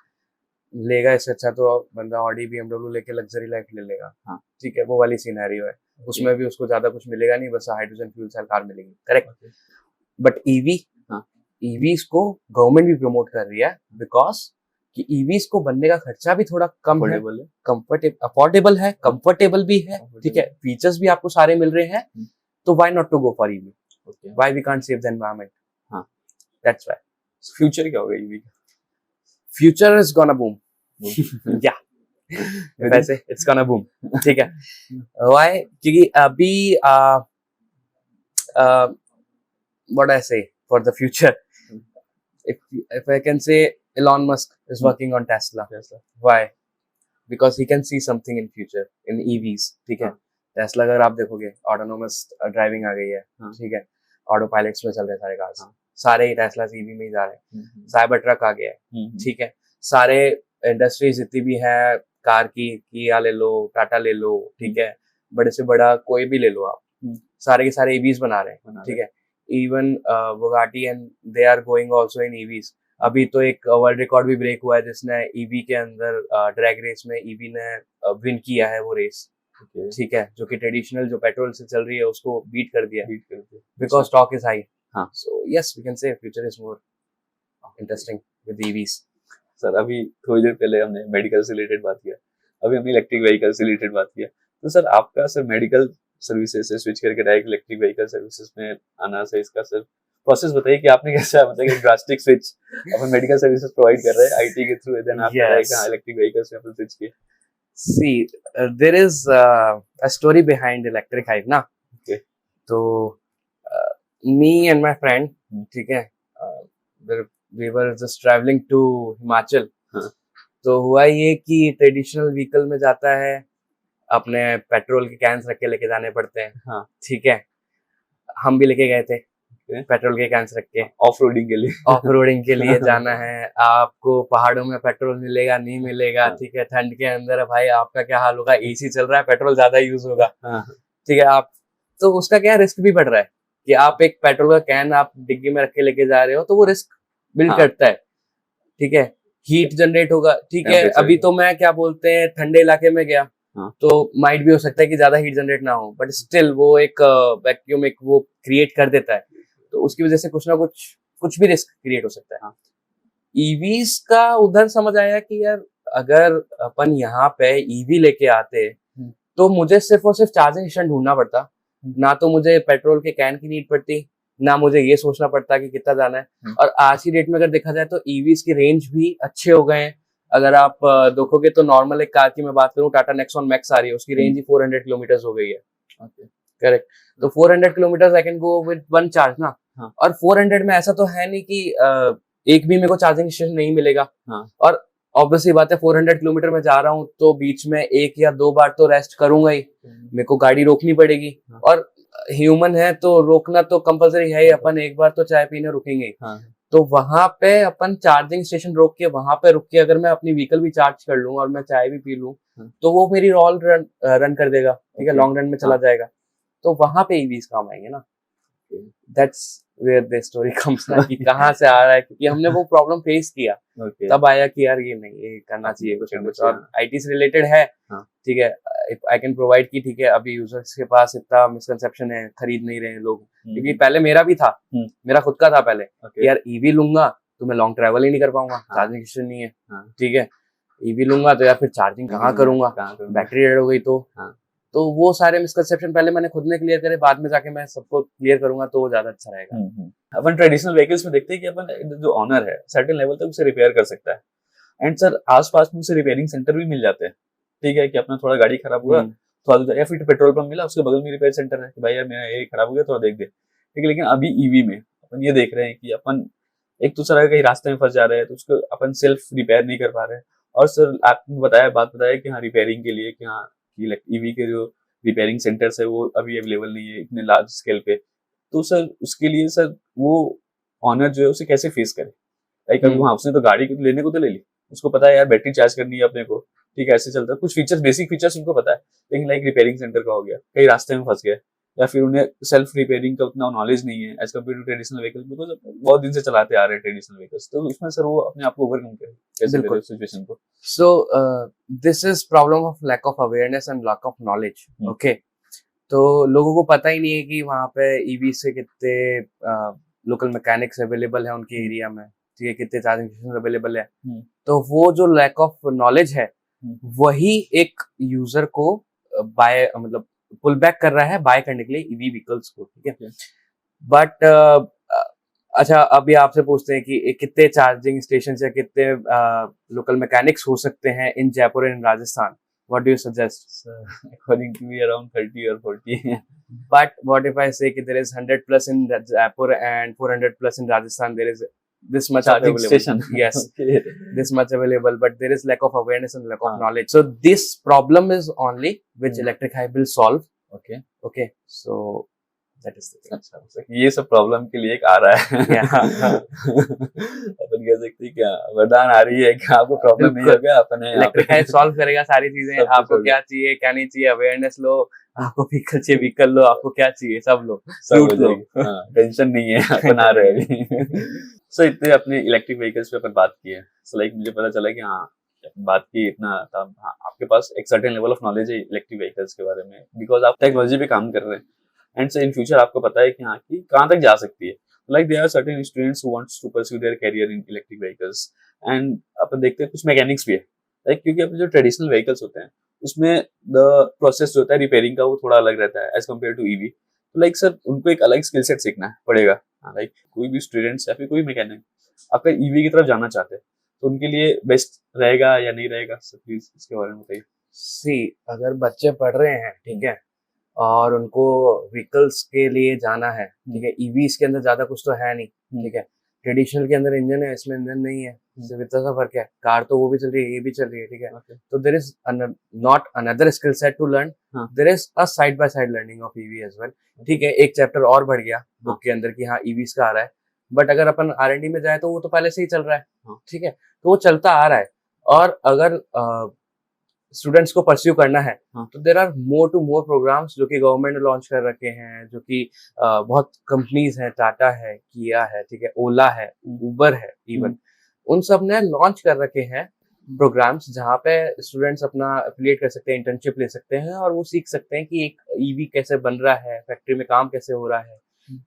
लेगा, इससे अच्छा तो बंदा ऑडी बीएमडब्ल्यू लेके लग्जरी लाइफ ले लेगा, हाँ। ठीक है, वो वाली सिनेरियो है। उसमें भी उसको ज्यादा कुछ मिलेगा नहीं, बस हाइड्रोजन फ्यूल सेल कार मिलेगी, करेक्ट। बट ईवी, ईवीज को गवर्नमेंट भी प्रमोट कर रही है, बिकॉज कि ईवीज को बनने का खर्चा भी थोड़ा कम है, अफोर्डेबल है, कंफर्टेबल भी है, ठीक है, फीचर्स भी आपको सारे मिल रहे हैं, तो why not to go for EV? Why we can't save the environment? हाँ, दैट्स व्हाई। फ्यूचर क्या होगा ईवी का? फ्यूचर इज गोना बूम, या वैसे इट्स गोना बूम, ठीक है। व्हाई? क्योंकि अभी व्हाट आई से for the future, if I can say, Elon Musk is working on Tesla. Why? Because he can see something in future in EVs, ठीक है। Tesla अगर आप देखोगे, ऑटोनोमस ड्राइविंग आ गई है, ठीक है, ऑटो पायलट्स में चल रहे सारे कार्स, सारे ही टेस्ला ईवी में ही जा रहे हैं। साइबर ट्रक आ गया है, ठीक है, सारे इंडस्ट्रीज जितनी भी है कार की, किया ले लो, टाटा ले लो, ठीक है, बड़े से बड़ा कोई भी ले लो आप, सारे के सारे EVs बना रहे हैं, ठीक है। Even Bugatti and they are going also in EVs. अभी तो एक वर्ल्ड रिकॉर्ड भी ब्रेक हुआ है जिसने ईवी के अंदर ड्रैग रेस में ईवी ने विन किया है वो रेस, ठीक है, जो कि ट्रेडिशनल जो पेट्रोल से चल रही है उसको बीट कर दिया, बिकॉज स्टॉक इज हाई। हाँ, so yes we can say future is more interesting with EVs. Sir अभी थोड़ी देर पहले हमने मेडिकल से रिलेटेड बात किया, अभी हमने इलेक्ट्रिक व्हीकल से रिलेटेड बात किया, तो सर आपका सर मेडिकल सर्विसेज से स्विच करके डायरेक्ट इलेक्ट्रिक व्हीकल सर्विसेज में आना से इसका सर प्रोसेस बताइए कि आपने कैसा, मतलब एक ड्रास्टिक स्विच अपन मेडिकल सर्विसेज प्रोवाइड कर रहे हैं आईटी के थ्रू, देन आपने डायरेक्ट इलेक्ट्रिक व्हीकल्स में अपन स्विच किए। See, there is a story behind electric hype ना, okay. तो me and my friend, ठीक है, we were just traveling to Himachal, तो हुआ ये कि ट्रेडिशनल व्हीकल में जाता है, अपने पेट्रोल के कैंस रख के लेके जाने पड़ते हैं, हाँ, ठीक है, हम भी लेके गए थे पेट्रोल के कैंस रख के, ऑफ रोडिंग के लिए जाना है, आपको पहाड़ों में पेट्रोल मिलेगा नहीं मिलेगा, ठीक है, ठंड के अंदर भाई आपका क्या हाल होगा, एसी चल रहा है, पेट्रोल ज्यादा यूज होगा, ठीक है, आप तो उसका क्या रिस्क भी बढ़ रहा है कि आप एक पेट्रोल का कैन आप डिग्गी में रख के लेके जा रहे हो, तो वो रिस्क बिल्ड करता है, ठीक है, हीट जनरेट होगा, ठीक है। अभी तो मैं क्या बोलते हैं ठंडे इलाके में गया, तो माइट भी हो सकता है कि ज्यादा हीट जनरेट ना हो, बट स्टिल वो एक वैक्यूम एक वो क्रिएट कर देता है, तो उसकी वजह से कुछ ना कुछ भी रिस्क क्रिएट हो सकता है। ईवीज का उधर समझ आया कि यार अगर अपन यहाँ पे ईवी लेके आते तो मुझे सिर्फ और सिर्फ चार्जिंग स्टेशन ढूंढना पड़ता, ना तो मुझे पेट्रोल के कैन की नीड पड़ती, ना मुझे ये सोचना पड़ता कि कितना जाना है। और आज की डेट में अगर देखा जाए तो ईवीज की रेंज भी अच्छे हो गए हैं। अगर आप देखोगे तो नॉर्मल एक कार की मैं बात करूं, टाटा नेक्सॉन मैक्स आ रही है, उसकी रेंज ही 400 किलोमीटर हो गई है, करेक्ट। तो 400 kilometre I can go with one charge ना, और 400 में ऐसा तो है नहीं कि एक भी मेरे को चार्जिंग स्टेशन नहीं मिलेगा, और ऑब्वियसली बात है 400 किलोमीटर में जा रहा हूँ तो बीच में 1 या 2 बार तो रेस्ट करूंगा ही, मेरे को गाड़ी रोकनी पड़ेगी, और ह्यूमन है तो रोकना तो कंपलसरी है ही, अपन एक बार तो चाय पीने रुकेंगे, तो वहां पे अपन चार्जिंग स्टेशन रोक के वहां पे रुक के अगर मैं अपनी व्हीकल भी चार्ज कर लूं और मैं चाय भी पी लूं तो वो मेरी ऑल रन कर देगा, ठीक है, लॉन्ग रन में चला जाएगा, तो वहां पे ईवीज काम आएंगे ना। That's where the story comes ना, कि कहाँ से आ रहा है, क्योंकि हमने वो प्रॉब्लम फेस किया, तब आया कि यार ये नहीं, ये करना चाहिए कुछ ना कुछ, और आईटी से रिलेटेड है, ठीक है, आई कैन प्रोवाइड की, ठीक है। अभी यूजर्स के पास इतना मिसकंसेप्शन है, खरीद नहीं रहे हैं लोग, क्योंकि पहले मेरा भी था, मेरा खुद का था पहले, यार ईवी लूंगा तो मैं लॉन्ग ट्रैवल ही नहीं कर पाऊंगा, चार्जिंग स्टेशन नहीं है, ठीक है, ईवी लूंगा तो यार फिर चार्जिंग कहाँ करूंगा, बैटरी डेड हो गई तो वो सारे मिसकंसेप्शन पहले मैंने खुद ने क्लियर करे, बाद में जाके मैं सबको क्लियर करूंगा तो वो ज्यादा अच्छा रहेगा। अपन ट्रेडिशनल व्हीकल्स में देखते हैं कि अपन जो ऑनर है सर्टेन लेवल तक उसे रिपेयर कर सकता है, एंड सर आसपास में उसे रिपेयरिंग सेंटर भी मिल जाते हैं, ठीक है, कि अपना थोड़ा गाड़ी खराब हुआ तो या फिर पेट्रोल पंप मिला उसके बगल में रिपेयर सेंटर है कि भाई यार मेरा ये खराब हो गया थोड़ा देख दे, ठीक है। लेकिन अभी ईवी में अपन ये देख रहे हैं कि अपन एक तो सर कहीं रास्ते में फंस जा रहे हैं तो उसको अपन सेल्फ रिपेयर नहीं कर पा रहे हैं। और सर आपने बात बताया कि हाँ रिपेयरिंग के लिए कि हाँ ईवी के जो रिपेयरिंग सेंटर्स है वो अभी अवेलेबल नहीं है इतने लार्ज स्केल पे। तो सर उसके लिए सर वो ऑनर जो है उसे कैसे फेस करे? लाइक अभी हाँ उसने तो गाड़ी लेने को तो ले ली, उसको पता है यार बैटरी चार्ज करनी है अपने को, ठीक है ऐसे चलता है, कुछ फीचर्स बेसिक फीचर्स उनको पता है, लेकिन लाइक रिपेयरिंग सेंटर का हो गया कहीं रास्ते में फंस गया या फिर उन्हें सेल्फ रिपेयरिंग का उतना नॉलेज नहीं है as compare to traditional vehicles, because बहुत दिन से चलाते आ रहे हैं ट्रेडिशनल व्हीकल्स, तो उसमें सर वो अपने आप को ओवरकम करे कैसे करे सिचुएशन को? So this is problem of lack of awareness and lack of knowledge. Okay. तो लोगों को पता ही नहीं है कि वहाँ पे ईवी से कितने लोकल मैकेनिक्स अवेलेबल है उनके एरिया में, ठीक है, कितने चार्जिंग स्टेशन अवेलेबल है। तो वो जो लैक ऑफ नॉलेज है वही एक यूजर को बाय मतलब पुल बैक कर रहा है बाय करने के लिए ईवी व्हीकल्स को, ठीक है। बट अच्छा अभी आपसे पूछते हैं कि कितने चार्जिंग स्टेशन या कितने लोकल मैकेनिक्स हो सकते हैं in Jaipur and Rajasthan? What do you suggest? According to me, around 30 or 40. But what if I say that there is 100 plus in Jaipur and 400 plus in Rajasthan? There is this much charging available. Station. Yes, Okay. this much available, but there is lack of awareness and lack of knowledge. So this problem is only which electric high will solve. Okay. Okay. So that is the thing. अच्छा, ये सब problem के लिए एक आ रहा है। अपन कह सकते हैं क्या वरदान आ रही है कि आपको प्रॉब्लम नहीं होगा, अपने इलेक्ट्रिक हाई सॉल्व करेगा सारी चीजें। आपको क्या चाहिए क्या नहीं चाहिए, अवेयरनेस लो, आपको व्हीकल चाहिए व्हीकल लो, आपको क्या चाहिए सब लो, सब लो, टेंशन नहीं है, अपन आ रहे हैं अभी। सो इतने अपने इलेक्ट्रिक व्हीकल्स पे अपन बात की है, सो लाइक मुझे पता चला कि हाँ बात की इतना था, हाँ, आपके पास एक सर्टेन लेवल ऑफ नॉलेज है इलेक्ट्रिक व्हीकल्स के बारे में, बिकॉज आप टेक्नोलॉजी पे काम कर रहे हैं एंड सो इन फ्यूचर आपको पता है कि हाँ कि कहाँ तक जा सकती है। Like there are certain students who wants to pursue their career in electric vehicles and अपन देखते हैं कुछ मैकेनिक्स भी है, लाइक क्योंकि अपने जो ट्रेडिशनल व्हीकल्स होते हैं उसमें द प्रोसेस जो होता है रिपेयरिंग का वो थोड़ा अलग रहता है एज कम्पेयर टू ईवी। तो लाइक सर उनको एक अलग स्किल सेट सीखना पड़ेगा। लाइक कोई भी स्टूडेंट्स या फिर कोई मैकेनिक अगर ईवी की तरफ जाना चाहते हैं तो उनके लिए बेस्ट रहेगा या नहीं रहेगा, सर प्लीज इसके बारे में बताइए। सी अगर बच्चे पढ़ रहे हैं, ठीक है, और उनको व्हीकल्स के लिए जाना है, ठीक है, ईवीज के अंदर ज्यादा कुछ तो है नहीं, ठीक है, ट्रेडिशनल के अंदर इंजन है, इसमें इंजन नहीं है, सिर्फ इतना सा फर्क है, कार तो वो भी चल रही है ये भी चल रही है, ठीक है। तो there is not another skill set to learn, there is a side by side learning of EV as well, ठीक है। एक चैप्टर और बढ़ गया बुक के अंदर कि हाँ ईवीज का आ रहा है, बट अगर अपन R&D में जाए तो वो तो पहले से ही चल रहा है, ठीक है, तो वो चलता आ रहा है। और अगर स्टूडेंट्स को परस्यू करना है तो there are more to more programs जो कि गवर्नमेंट ने लॉन्च कर रखे हैं, जो कि बहुत कंपनीज हैं, टाटा है, किया है, ठीक है, ओला है, उबर है, इवन उन सब ने लॉन्च कर रखे हैं प्रोग्राम्स जहाँ पे स्टूडेंट्स अपना एफिलिएट कर सकते हैं, इंटर्नशिप ले सकते हैं और वो सीख सकते हैं कि एक ईवी कैसे बन रहा है, फैक्ट्री में काम कैसे हो रहा है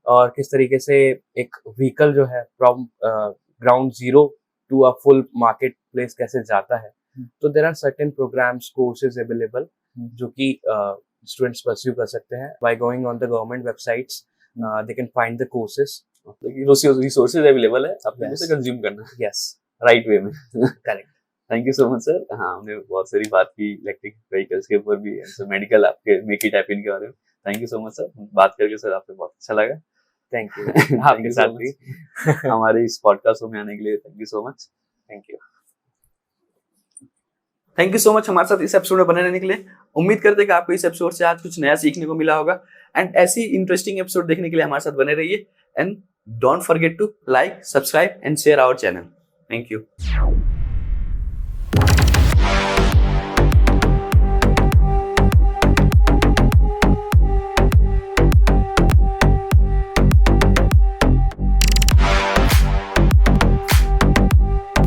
और किस तरीके से एक व्हीकल जो है from ground zero to a full market place कैसे जाता है। तो there are certain programs courses available जो कि स्टूडेंट्स परस्यू कर सकते हैं by going on the government websites, they can find the courses, resources available है, आपको उसे कंज्यूम करना है यस राइट वे में। Correct. Thank you so much sir. हाँ हमने बहुत सारी बात की इलेक्ट्रिक व्हीकल्स के ऊपर भी, मेडिकल आपके मेक इट हैपन के बारे में। Thank you so much sir, बात करके सर आपसे बहुत अच्छा लगा। थैंक यू आपके साथ भी हमारे इस पॉडकास्ट में आने के लिए thank you so much. Thank you so much हमारे साथ इस एपिसोड में बने रहने के लिए। उम्मीद करते हैं कि आपको इस एपिसोड से आज कुछ नया सीखने को मिला होगा एंड ऐसी इंटरेस्टिंग एपिसोड देखने के लिए हमारे साथ बने रहिए and don't forget to like, subscribe and share our channel. Thank you.